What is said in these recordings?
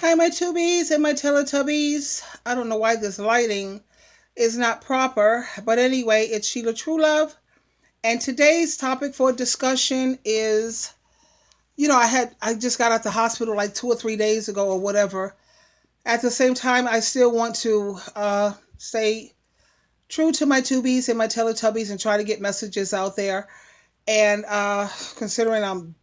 Hi, my tubies and my Teletubbies. I don't know why this lighting is not proper, but anyway, it's Sheila Truelove, and today's topic for discussion is, I just got out the hospital like 2 or 3 days ago or whatever. At the same time, I still want to stay true to my tubies and my Teletubbies and try to get messages out there. And considering I'm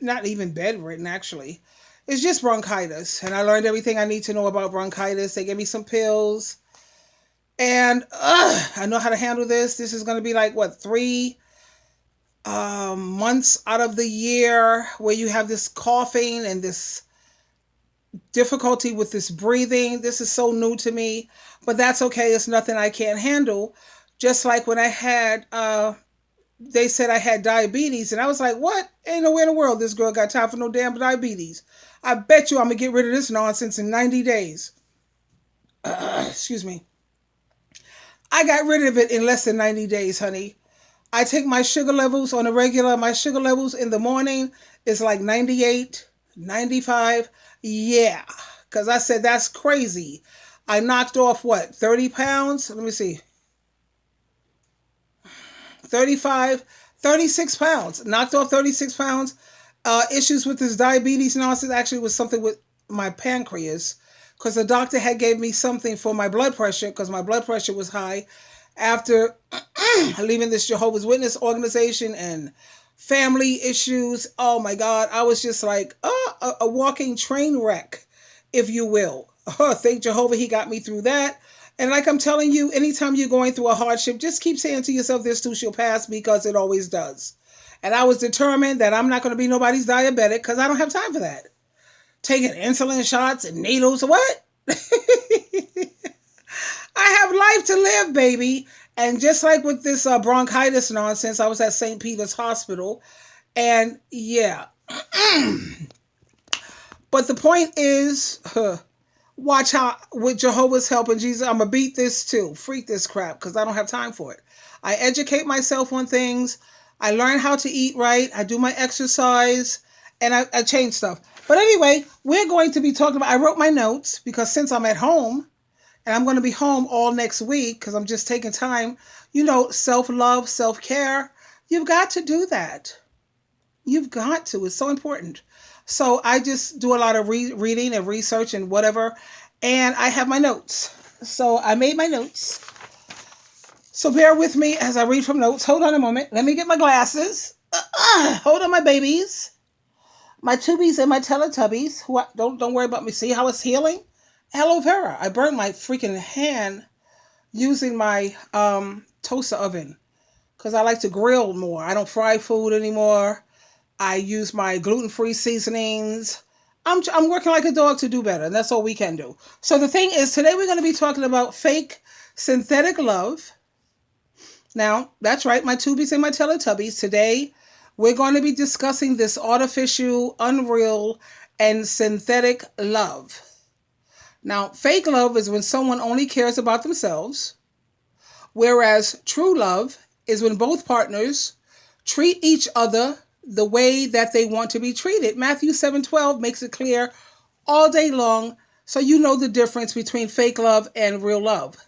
not even bedridden, actually. It's just bronchitis. And I learned everything I need to know about bronchitis. They gave me some pills. And I know how to handle this. This is going to be like, what, 3 months out of the year where you have this coughing and this difficulty with this breathing. This is so new to me. But that's okay. It's nothing I can't handle. Just like when I had they said I had diabetes, and I was like, what? Ain't nowhere in the world this girl got time for no damn diabetes. I bet you I'm going to get rid of this nonsense in 90 days. Excuse me. I got rid of it in less than 90 days, honey. I take my sugar levels on a regular. My sugar levels in the morning is like 98, 95. Yeah, because I said that's crazy. I knocked off, what, 30 pounds? Let me see. 35, 36 pounds. Knocked off 36 pounds. Issues with this diabetes nonsense actually was something with my pancreas, because the doctor had gave me something for my blood pressure, because my blood pressure was high after leaving this Jehovah's Witness organization and family issues. Oh my God. I was just like a walking train wreck, if you will. Thank Jehovah he got me through that. And like I'm telling you, anytime you're going through a hardship, just keep saying to yourself, this too shall pass, because it always does. And I was determined that I'm not going to be nobody's diabetic, because I don't have time for that. Taking insulin shots and needles, what? I have life to live, baby. And just like with this bronchitis nonsense, I was at St. Peter's Hospital. And yeah. But the point is, watch how, with Jehovah's help and Jesus, I'm going to beat this too. Freak this crap, because I don't have time for it. I educate myself on things. I learn how to eat right. I do my exercise. And I change stuff. But anyway, we're going to be talking about, I wrote my notes, because since I'm at home, and I'm going to be home all next week, because I'm just taking time, self-love, self-care. You've got to do that. You've got to. It's so important. So I just do a lot of reading and research and whatever. And I have my notes. So I made my notes. So bear with me as I read from notes. Hold on a moment. Let me get my glasses. Hold on, my babies. My tubies and my Teletubbies. Don't worry about me. See how it's healing? Aloe vera. I burned my freaking hand using my toaster oven, because I like to grill more. I don't fry food anymore. I use my gluten-free seasonings. I'm working like a dog to do better, and that's all we can do. So the thing is, today we're going to be talking about fake, synthetic love. Now, that's right, my tubies and my Teletubbies. Today, we're going to be discussing this artificial, unreal, and synthetic love. Now, fake love is when someone only cares about themselves, whereas true love is when both partners treat each other the way that they want to be treated. Matthew 7:12 makes it clear all day long, so you know the difference between fake love and real love.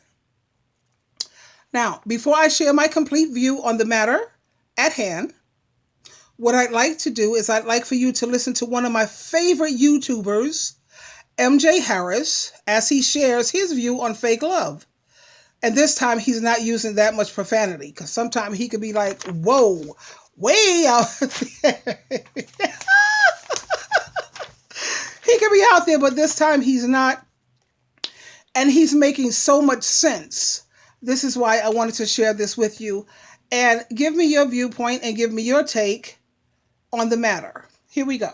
Now, before I share my complete view on the matter at hand, what I'd like to do is I'd like for you to listen to one of my favorite YouTubers, MJ Harris, as he shares his view on fake love. And this time he's not using that much profanity, because sometimes he could be like, whoa, way out there. He could be out there, but this time he's not. And he's making so much sense. This is why I wanted to share this with you. And give me your viewpoint and give me your take on the matter. Here we go.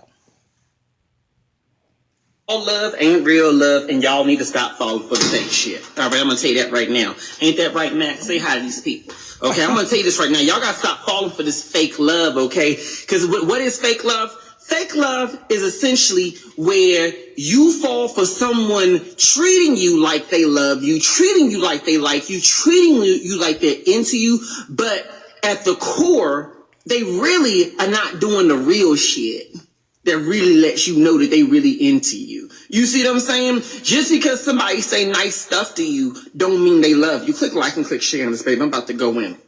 All love ain't real love, and y'all need to stop falling for the fake shit. All right, I'm going to tell you that right now. Ain't that right, Mac? Say hi to these people. Okay, I'm going to tell you this right now. Y'all got to stop falling for this fake love, okay? Because what is fake love? Fake love is essentially where you fall for someone treating you like they love you, treating you like they like you, treating you like they're into you, but at the core, they really are not doing the real shit. that really lets you know that they really into you. You see what I'm saying? Just because somebody say nice stuff to you don't mean they love you. Click like and click share on this, baby. I'm about to go in.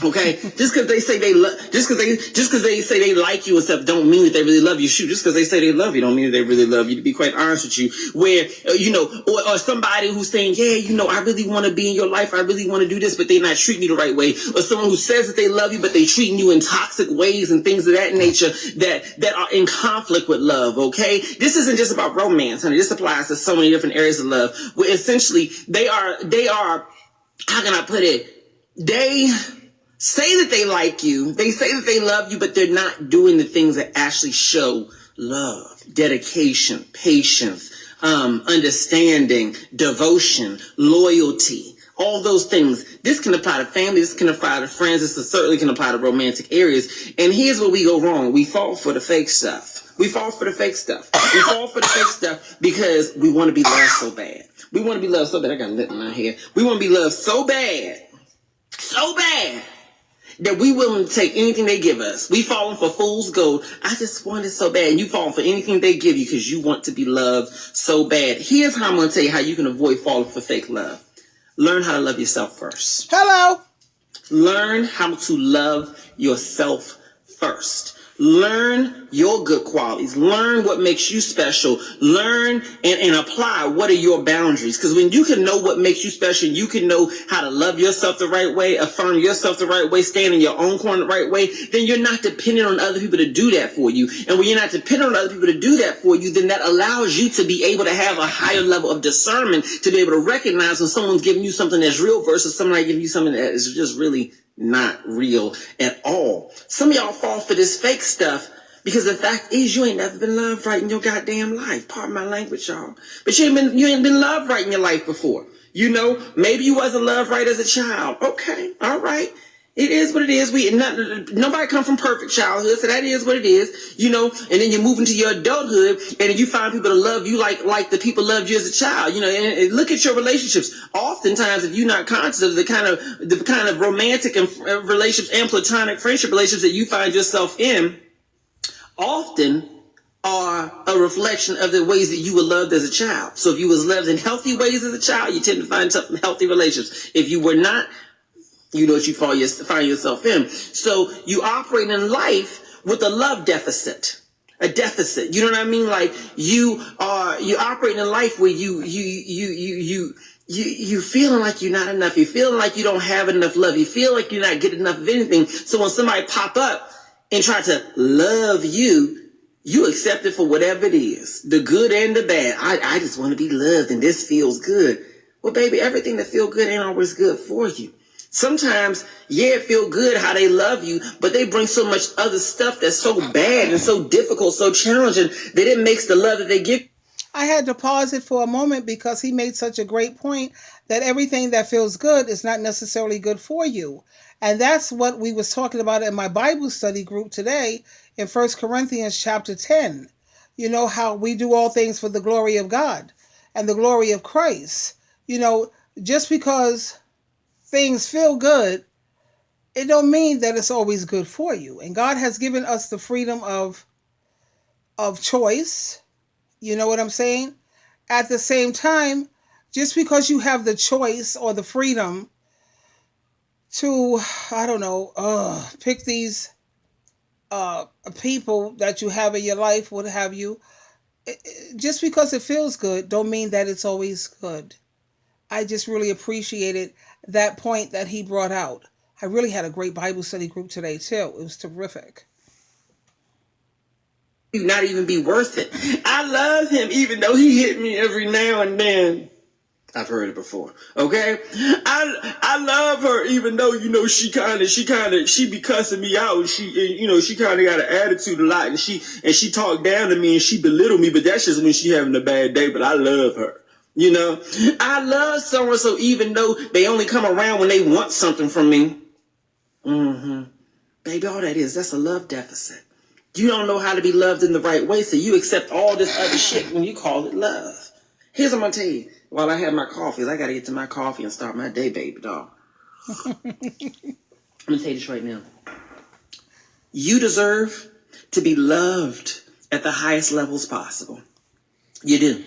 Okay, just because they say they love, just because they say they like you and stuff, don't mean that they really love you. Shoot, just because they say they love you, don't mean that they really love you. To be quite honest with you, where or somebody who's saying, yeah, I really want to be in your life, I really want to do this, but they're not treating you the right way, or someone who says that they love you, but they treating you in toxic ways and things of that nature that are in conflict with love. Okay, this isn't just about romance, honey. This applies to so many different areas of love. Where essentially they are. How can I put it? They say that they like you, they say that they love you, but they're not doing the things that actually show love, dedication, patience, understanding, devotion, loyalty, all those things. This can apply to family, this can apply to friends, this certainly can apply to romantic areas. And here's where we go wrong. We fall for the fake stuff. We fall for the fake stuff. We fall for the fake stuff because we want to be loved so bad. We want to be loved so bad. I got lint in my hair. We want to be loved so bad that we willing to take anything they give us. We falling for fool's gold. I just want it so bad. And you falling for anything they give you because you want to be loved so bad. Here's how I'm going to tell you how you can avoid falling for fake love. Learn how to love yourself first. Hello. Learn how to love yourself first. Learn your good qualities. Learn what makes you special. Learn and apply what are your boundaries. Because when you can know what makes you special, you can know how to love yourself the right way, affirm yourself the right way, stand in your own corner the right way, then you're not dependent on other people to do that for you. And when you're not dependent on other people to do that for you, then that allows you to be able to have a higher level of discernment, to be able to recognize when someone's giving you something that's real versus somebody giving you something that is just really not real at all. Some of y'all fall for this fake stuff because the fact is you ain't never been loved right in your goddamn life. Pardon my language, y'all. But you ain't been loved right in your life before. Maybe you wasn't loved right as a child. Okay, all right. It is what it is. Nobody come from perfect childhood, so that is what it is. And then you move into your adulthood, and then you find people to love you like the people loved you as a child. And look at your relationships. Oftentimes, if you're not conscious of the kind of romantic and relationships and platonic friendship relationships that you find yourself in, often are a reflection of the ways that you were loved as a child. So if you was loved in healthy ways as a child, you tend to find yourself in healthy relationships. If you were not, you know what you find yourself in. So you operate in life with a love deficit, a deficit. You know what I mean? Like you operating in life where you feeling like you're not enough. You feeling like you don't have enough love. You feel like you're not getting enough of anything. So when somebody pop up and try to love you, you accept it for whatever it is, the good and the bad. I just want to be loved, and this feels good. Well, baby, everything that feels good ain't always good for you. Sometimes, it feel good how they love you, but they bring so much other stuff that's so bad and so difficult, so challenging, that it makes the love that they give. I had to pause it for a moment because he made such a great point that everything that feels good is not necessarily good for you. And that's what we was talking about in my Bible study group today in 1 Corinthians chapter 10. You know how we do all things for the glory of God and the glory of Christ. Just because things feel good, it don't mean that it's always good for you. And God has given us the freedom of choice. You know what I'm saying? At the same time, just because you have the choice or the freedom to, pick these people that you have in your life, what have you, just because it feels good, don't mean that it's always good. I just really appreciated that point that he brought out. I really had a great Bible study group today, too. It was terrific. Not even be worth it. I love him, even though he hit me every now and then. I've heard it before. Okay, I love her, even though she be cussing me out, and she kind of got an attitude a lot, and she talked down to me and she belittled me. But that's just when she having a bad day. But I love her. I love someone, so even though they only come around when they want something from me, baby, all that's a love deficit. You don't know how to be loved in the right way, so you accept all this other shit when you call it love. Here's what I'm going to tell you. While I have my coffee, I got to get to my coffee and start my day, baby doll. I'm going to tell you this right now. You deserve to be loved at the highest levels possible. You do.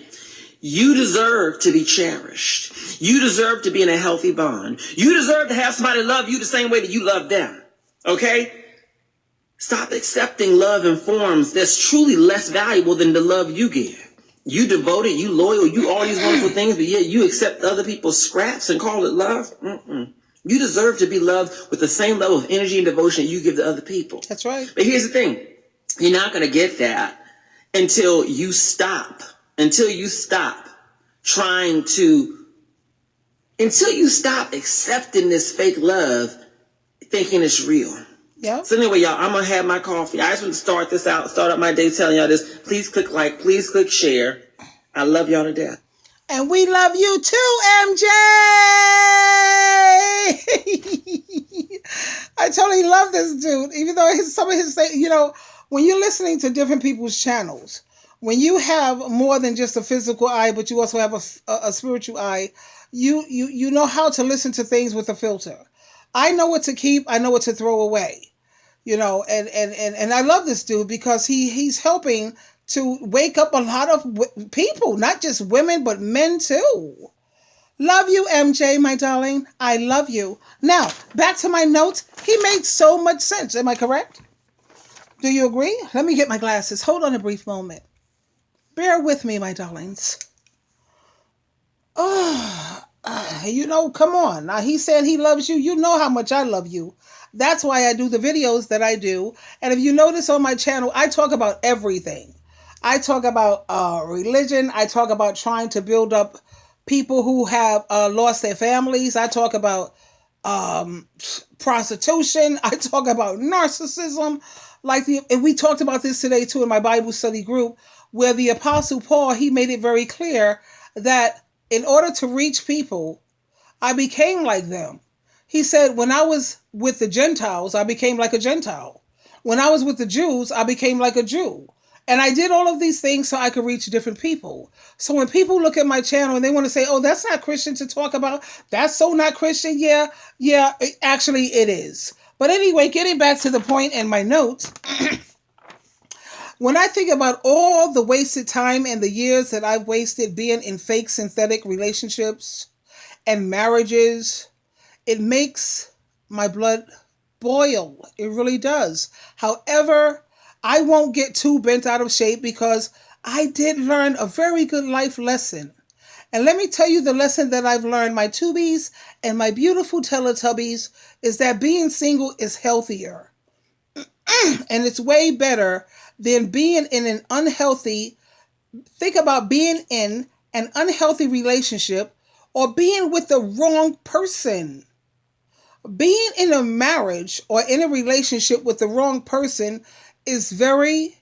You deserve to be cherished. You deserve to be in a healthy bond. You deserve to have somebody love you the same way that you love them. Okay? Stop accepting love in forms that's truly less valuable than the love you give. You devoted, you loyal, you all these wonderful things, but yet you accept other people's scraps and call it love? Mm-mm. You deserve to be loved with the same level of energy and devotion that you give to other people. That's right. But here's the thing. You're not going to get that until you stop trying to, until you stop accepting this fake love, thinking it's real. Yeah. So anyway, y'all, I'm going to have my coffee. I just want to start up my day telling y'all this. Please click like, please click share. I love y'all to death. And we love you too, MJ! I totally love this dude, even though some of his, when you're listening to different people's channels, when you have more than just a physical eye, but you also have a spiritual eye, you know how to listen to things with a filter. I know what to keep. I know what to throw away. And I love this dude because he's helping to wake up a lot of people, not just women, but men too. Love you, MJ, my darling. I love you. Now, back to my notes. He made so much sense. Am I correct? Do you agree? Let me get my glasses. Hold on a brief moment. Bear with me, my darlings. Come on. Now, he said he loves you. You know how much I love you. That's why I do the videos that I do. And if you notice on my channel, I talk about everything. I talk about religion. I talk about trying to build up people who have lost their families. I talk about prostitution. I talk about narcissism. And we talked about this today too in my Bible study group, where the Apostle Paul, he made it very clear that in order to reach people, I became like them. He said, when I was with the Gentiles, I became like a Gentile. When I was with the Jews, I became like a Jew. And I did all of these things so I could reach different people. So when people look at my channel and they want to say, oh, that's not Christian to talk about, that's so not Christian. Yeah, actually it is. But anyway, getting back to the point in my notes, when I think about all the wasted time and the years that I've wasted being in fake synthetic relationships and marriages, it makes my blood boil. It really does. However, I won't get too bent out of shape because I did learn a very good life lesson. And let me tell you the lesson that I've learned, my tubies and my beautiful Teletubbies, is that being single is healthier. And it's way better than being in an unhealthy, think about being in an unhealthy relationship or being with the wrong person. Being in a marriage or in a relationship with the wrong person is very,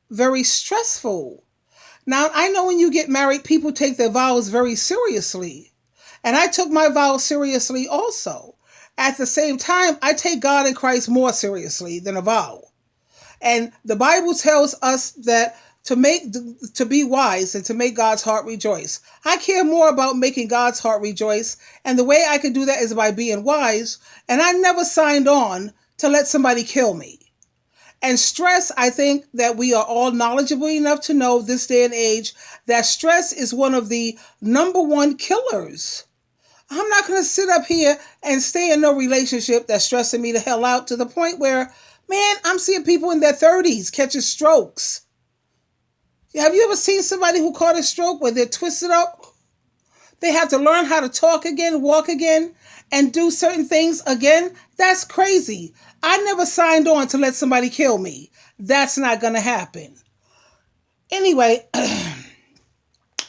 very stressful. Now, I know when you get married, people take their vows very seriously. And I took my vows seriously also. At the same time, I take God and Christ more seriously than a vow. And the Bible tells us that to be wise and to make God's heart rejoice. I care more about making God's heart rejoice. And the way I can do that is by being wise. And I never signed on to let somebody kill me. And stress, I think that we are all knowledgeable enough to know this day and age that stress is one of the number one killers. I'm not going to sit up here and stay in no relationship that's stressing me the hell out to the point where, man, I'm seeing people in their 30s catching strokes. Have you ever seen somebody who caught a stroke where they're twisted up? They have to learn how to talk again, walk again, and do certain things again. That's crazy. I never signed on to let somebody kill me. That's not going to happen. Anyway,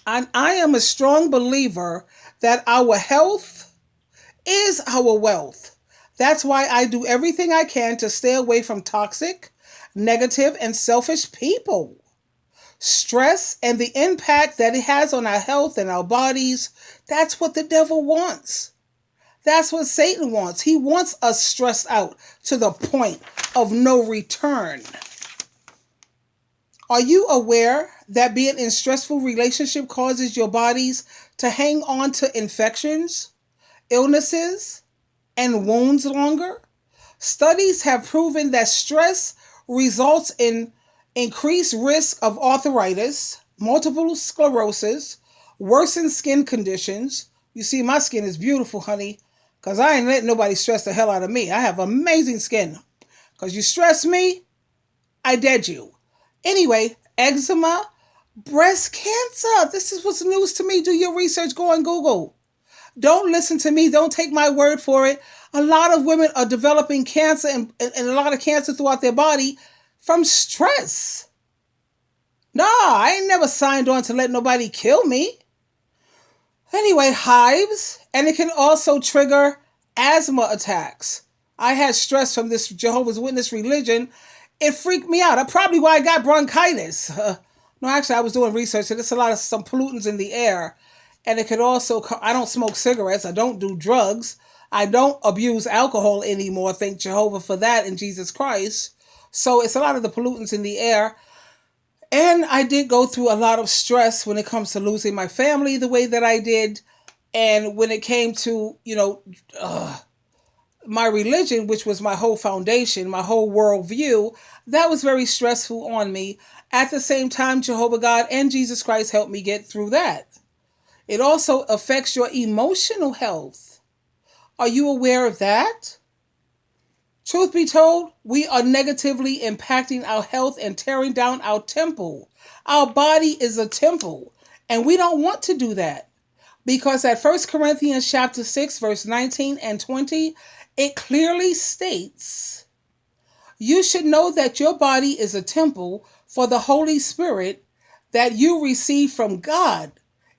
I am a strong believer that our health is our wealth. That's why I do everything I can to stay away from toxic, negative, and selfish people. Stress and the impact that it has on our health and our bodies, that's what the devil wants. That's what Satan wants. He wants us stressed out to the point of no return. Are you aware that being in a stressful relationship causes your bodies to hang on to infections, illnesses, and wounds longer? Studies have proven that stress results in increased risk of arthritis, multiple sclerosis, worsened skin conditions. You see, my skin is beautiful, honey, because I ain't letting nobody stress the hell out of me. I have amazing skin. Because you stress me, I dead you. Anyway, eczema, breast cancer. This is what's news to me. Do your research. Go on Google. Don't listen to me. Don't take my word for it. A lot of women are developing cancer and a lot of cancer throughout their body from stress. Nah, I ain't never signed on to let nobody kill me. Anyway, hives, and it can also trigger asthma attacks. I had stress from this Jehovah's Witness religion. It freaked me out. That's probably why I got bronchitis. No, actually, I was doing research, and there's a lot of some pollutants in the air. And it could also, I don't smoke cigarettes. I don't do drugs. I don't abuse alcohol anymore. Thank Jehovah for that in Jesus Christ. So it's a lot of the pollutants in the air. And I did go through a lot of stress when it comes to losing my family the way that I did. And when it came to, my religion, which was my whole foundation, my whole worldview, that was very stressful on me. At the same time, Jehovah God and Jesus Christ helped me get through that. It also affects your emotional health. Are you aware of that? Truth be told, we are negatively impacting our health and tearing down our temple. Our body is a temple, and we don't want to do that. Because at 1 Corinthians chapter 6, verse 19 and 20, it clearly states, you should know that your body is a temple for the Holy Spirit that you receive from God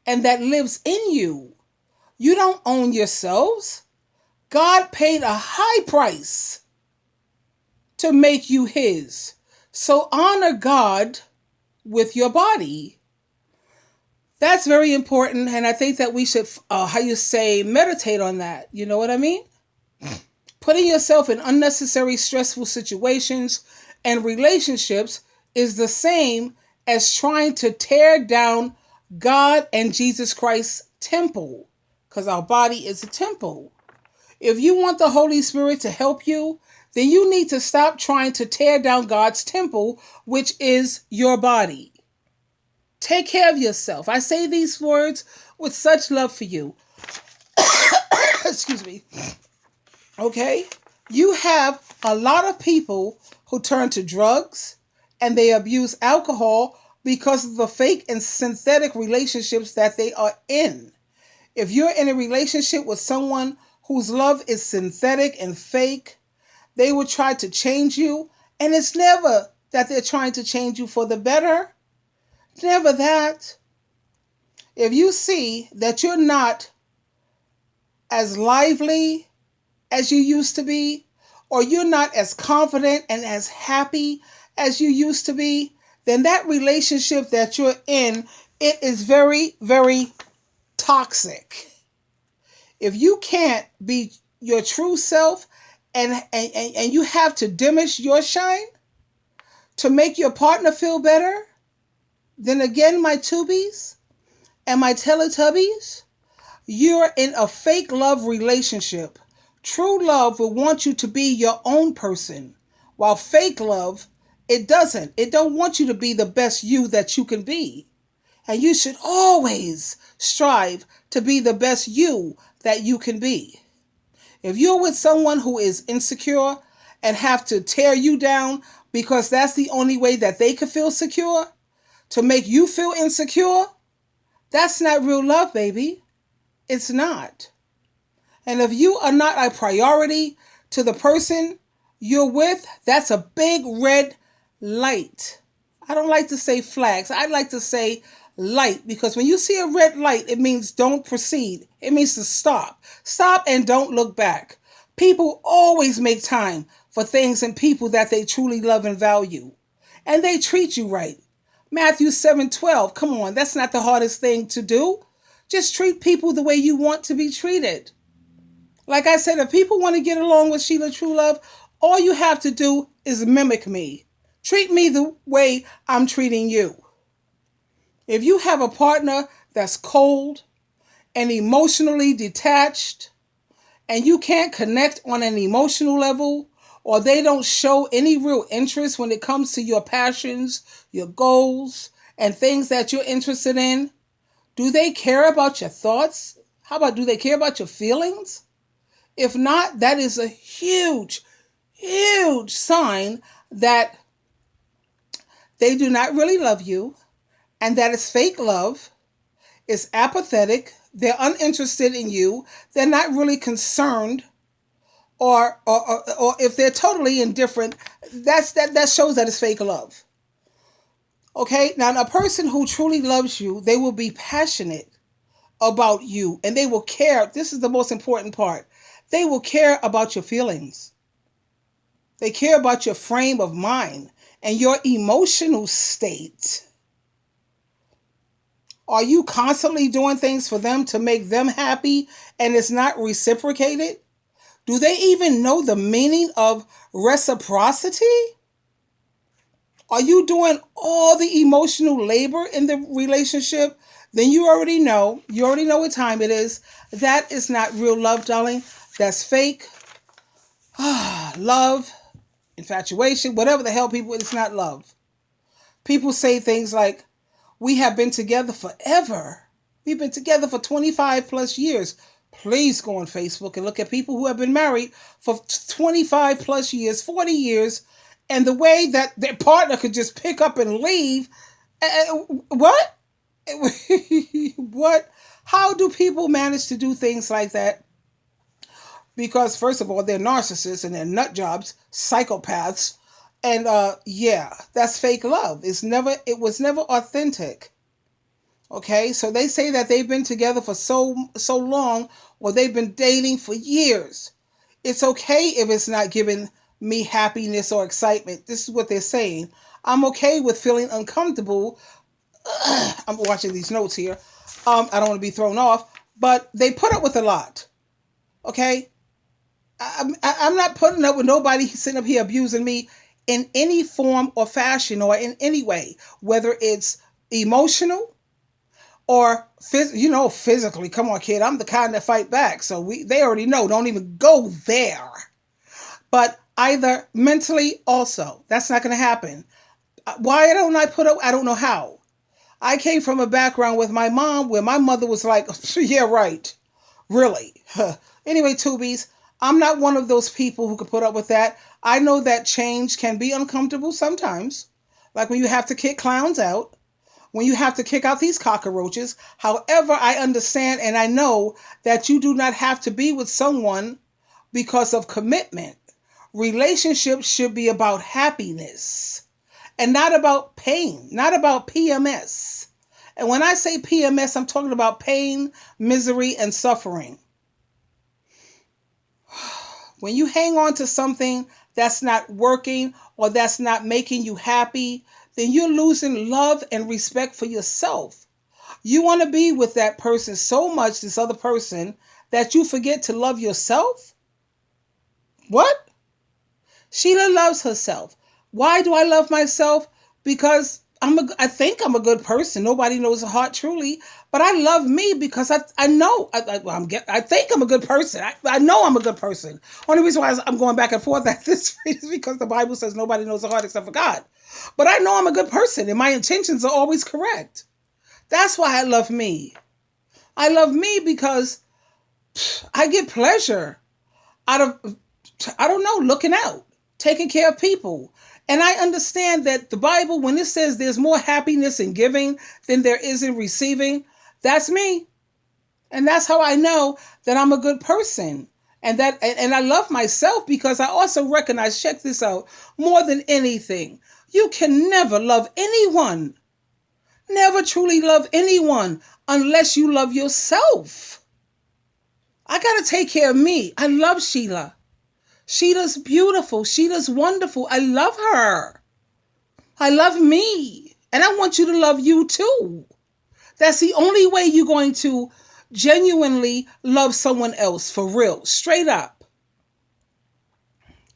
and that lives in you. You don't own yourselves. God paid a high price to make you his. So honor God with your body. That's very important, and I think that we should, meditate on that. You know what I mean? Putting yourself in unnecessary stressful situations and relationships is the same as trying to tear down God and Jesus Christ's temple, because our body is a temple. If you want the Holy Spirit to help you, then you need to stop trying to tear down God's temple, which is your body. Take care of yourself. I say these words with such love for you. Excuse me. Okay? You have a lot of people who turn to drugs and they abuse alcohol because of the fake and synthetic relationships that they are in. If you're in a relationship with someone whose love is synthetic and fake, they will try to change you, and it's never that they're trying to change you for the better. Never that. If you see that you're not as lively as you used to be, or you're not as confident and as happy as you used to be, then that relationship that you're in, it is very, very toxic. If you can't be your true self and you have to diminish your shine to make your partner feel better, then again, my tubies and my Teletubbies, you're in a fake love relationship. True love will want you to be your own person, while fake love, it doesn't. It don't want you to be the best you that you can be. And you should always strive to be the best you that you can be. If you're with someone who is insecure and have to tear you down because that's the only way that they can feel secure, to make you feel insecure, that's not real love, baby. It's not. And if you are not a priority to the person you're with, that's a big red light. I don't like to say flags. I like to say light, because when you see a red light, it means don't proceed. It means to stop. Stop and don't look back. People always make time for things and people that they truly love and value. And they treat you right. Matthew 7:12. Come on, that's not the hardest thing to do. Just treat people the way you want to be treated. Like I said, if people want to get along with Sheila True Love, all you have to do is mimic me. Treat me the way I'm treating you. If you have a partner that's cold and emotionally detached, and you can't connect on an emotional level, or they don't show any real interest when it comes to your passions, your goals, and things that you're interested in? Do they care about your thoughts? How about, do they care about your feelings? If not, that is a huge, huge sign that they do not really love you, and that is fake love. It's apathetic. They're uninterested in you. They're not really concerned, or if they're totally indifferent, that shows that it's fake love. Okay? Now, a person who truly loves you, they will be passionate about you, and they will care. This is the most important part. They will care about your feelings. They care about your frame of mind and your emotional state. Are you constantly doing things for them to make them happy and it's not reciprocated? Do they even know the meaning of reciprocity? Are you doing all the emotional labor in the relationship? Then you already know. You already know what time it is. That is not real love, darling. That's fake. Love, infatuation, whatever the hell people, it's not love. People say things like, we have been together forever. We've been together for 25 plus years. Please go on Facebook and look at people who have been married for 25 plus years, 40 years, and the way that their partner could just pick up and leave. What? What? How do people manage to do things like that? Because first of all, they're narcissists and they're nut jobs, psychopaths. And yeah, that's fake love. It was never authentic. Okay, so they say that they've been together for so long, or they've been dating for years. It's okay if it's not giving me happiness or excitement. This is what they're saying. I'm okay with feeling uncomfortable. I'm watching these notes here. I don't want to be thrown off, but they put up with a lot. Okay, I'm not putting up with nobody sitting up here abusing me in any form or fashion or in any way, whether it's emotional or physically. Come on, kid, I'm the kind that fight back, so they already know. Don't even go there. But either mentally, also, that's not going to happen. Why don't I put up? I don't know how. I came from a background with my mom where my mother was like, yeah, right, really. Anyway, Tubies, I'm not one of those people who could put up with that. I know that change can be uncomfortable sometimes, like when you have to kick clowns out, when you have to kick out these cockroaches. However, I understand and I know that you do not have to be with someone because of commitment. Relationships should be about happiness and not about pain, not about PMS. And when I say PMS, I'm talking about pain, misery, and suffering. When you hang on to something that's not working or that's not making you happy, then you're losing love and respect for yourself. You want to be with that person so much, this other person, that you forget to love yourself? What? Sheila loves herself. Why do I love myself? Because I think I'm a good person. Nobody knows the heart truly, but I love me because I know I think I'm a good person. I know I'm a good person. Only reason why I'm going back and forth at this is because the Bible says nobody knows the heart except for God. But I know I'm a good person and my intentions are always correct. That's why I love me. I love me because I get pleasure out of, I don't know, looking out, taking care of people. And I understand that the Bible, when it says there's more happiness in giving than there is in receiving, that's me. And that's how I know that I'm a good person. And I love myself because I also recognize, check this out, more than anything, you can never love anyone, never truly love anyone unless you love yourself. I got to take care of me. I love Sheila. Sheila's beautiful. Sheila's wonderful. I love her. I love me. And I want you to love you too. That's the only way you're going to genuinely love someone else for real, straight up.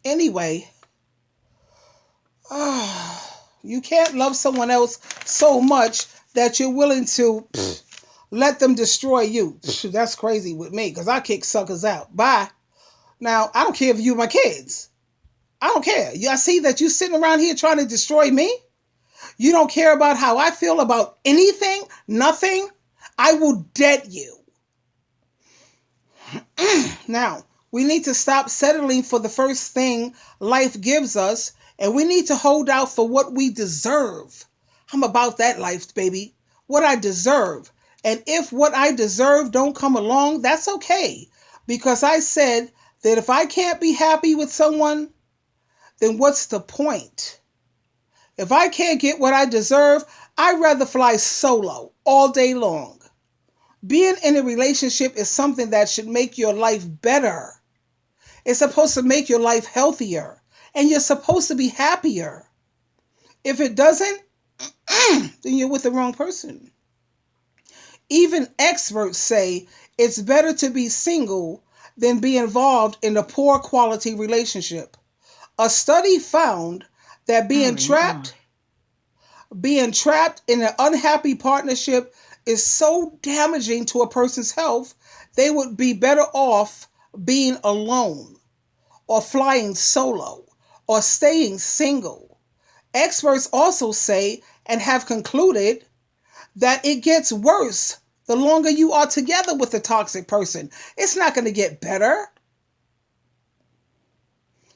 Anyway, you can't love someone else so much that you're willing to let them destroy you. That's crazy with me because I kick suckers out. Bye. Now, I don't care if you're my kids. I don't care. I see that you sitting around here trying to destroy me. You don't care about how I feel about anything, nothing. I will dead you. Now, we need to stop settling for the first thing life gives us, and we need to hold out for what we deserve. I'm about that life, baby. What I deserve. And if what I deserve don't come along, that's okay. Because I said that if I can't be happy with someone, then what's the point? If I can't get what I deserve, I'd rather fly solo all day long. Being in a relationship is something that should make your life better. It's supposed to make your life healthier. And you're supposed to be happier. If it doesn't, then you're with the wrong person. Even experts say it's better to be single than be involved in a poor quality relationship. A study found that being trapped in an unhappy partnership is so damaging to a person's health, they would be better off being alone or flying solo or staying single. Experts also say and have concluded that it gets worse the longer you are together with a toxic person. It's not going to get better.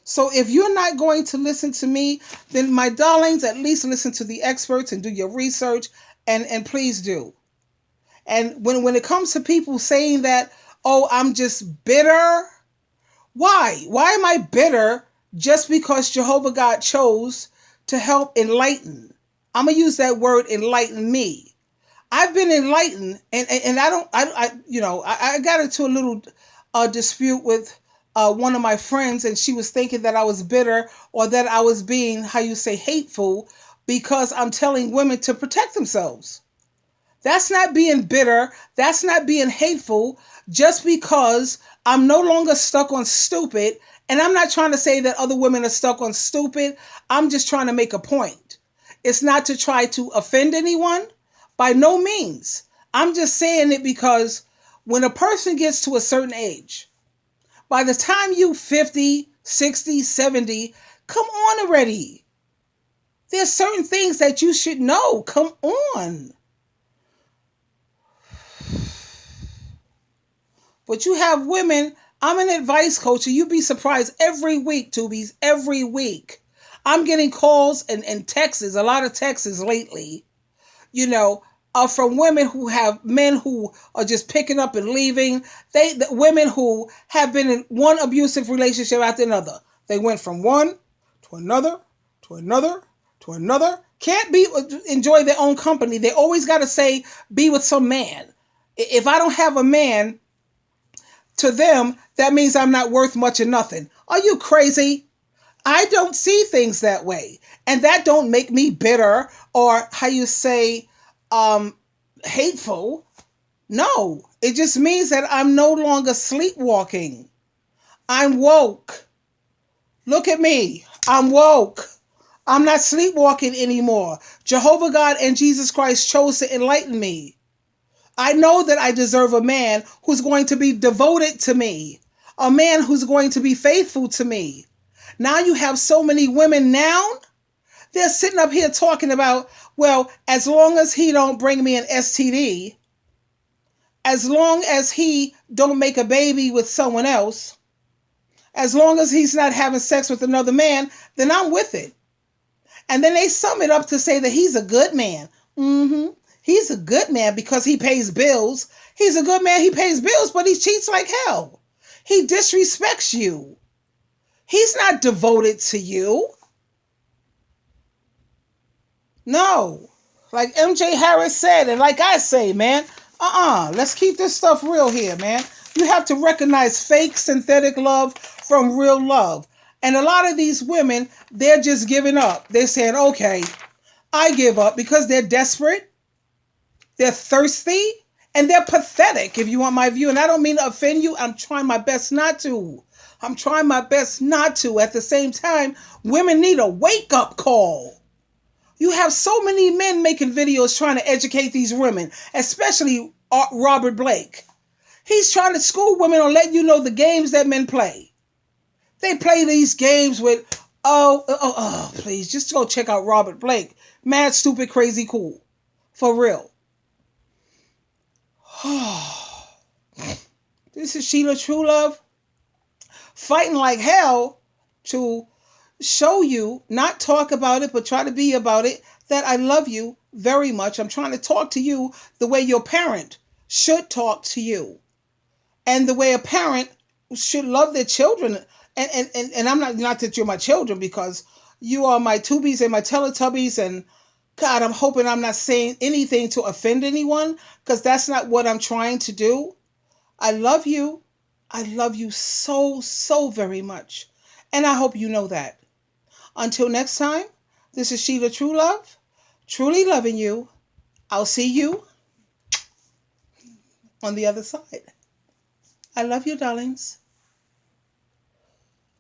So if you're not going to listen to me, then my darlings, at least listen to the experts and do your research, and please do. And when it comes to people saying that, oh, I'm just bitter, why? Why am I bitter just because Jehovah God chose to help enlighten? I'm going to use that word, enlighten me. I've been enlightened, and I got into a little dispute with one of my friends, and she was thinking that I was bitter or that I was being, hateful because I'm telling women to protect themselves. That's not being bitter. That's not being hateful just because I'm no longer stuck on stupid. And I'm not trying to say that other women are stuck on stupid. I'm just trying to make a point. It's not to try to offend anyone. By no means. I'm just saying it because when a person gets to a certain age, by the time you 50, 60, 70, come on already. There's certain things that you should know. Come on. But you have women, I'm an advice coach, and you'd be surprised every week, Tubies, every week. I'm getting calls and texts, a lot of texts lately, from women who have men who are just picking up and leaving. Women who have been in one abusive relationship after another. They went from one to another, to another, to another. Can't enjoy their own company. They always got to say, be with some man. If I don't have a man, to them, that means I'm not worth much or nothing. Are you crazy? I don't see things that way. And that don't make me bitter or hateful. No, it just means that I'm no longer sleepwalking. I'm woke. Look at me. I'm woke. I'm not sleepwalking anymore. Jehovah God and Jesus Christ chose to enlighten me. I know that I deserve a man who's going to be devoted to me, a man who's going to be faithful to me. Now you have so many women now, they're sitting up here talking about, well, as long as he don't bring me an STD, as long as he don't make a baby with someone else, as long as he's not having sex with another man, then I'm with it. And then they sum it up to say that he's a good man. He's a good man because he pays bills. He's a good man, he pays bills, but he cheats like hell. He disrespects you. He's not devoted to you. No. Like MJ Harris said, and like I say, man, let's keep this stuff real here, man. You have to recognize fake synthetic love from real love. And a lot of these women, they're just giving up. They're saying, okay, I give up because they're desperate. They're thirsty and they're pathetic, if you want my view. And I don't mean to offend you. I'm trying my best not to. At the same time, women need a wake-up call. You have so many men making videos trying to educate these women, especially Robert Blake. He's trying to school women on letting you know the games that men play. They play these games with Please, just go check out Robert Blake. Mad, stupid, crazy, cool. For real. This is Sheila True Love, fighting like hell to show you, not talk about it, but try to be about it, that I love you very much. I'm trying to talk to you the way your parent should talk to you, and the way a parent should love their children. And I'm not that you're my children, because you are my Tubies and my Teletubbies, and God, I'm hoping I'm not saying anything to offend anyone, because that's not what I'm trying to do. I love you. I love you so, so very much. And I hope you know that. Until next time, this is Sheila True Love, truly loving you. I'll see you on the other side. I love you, darlings.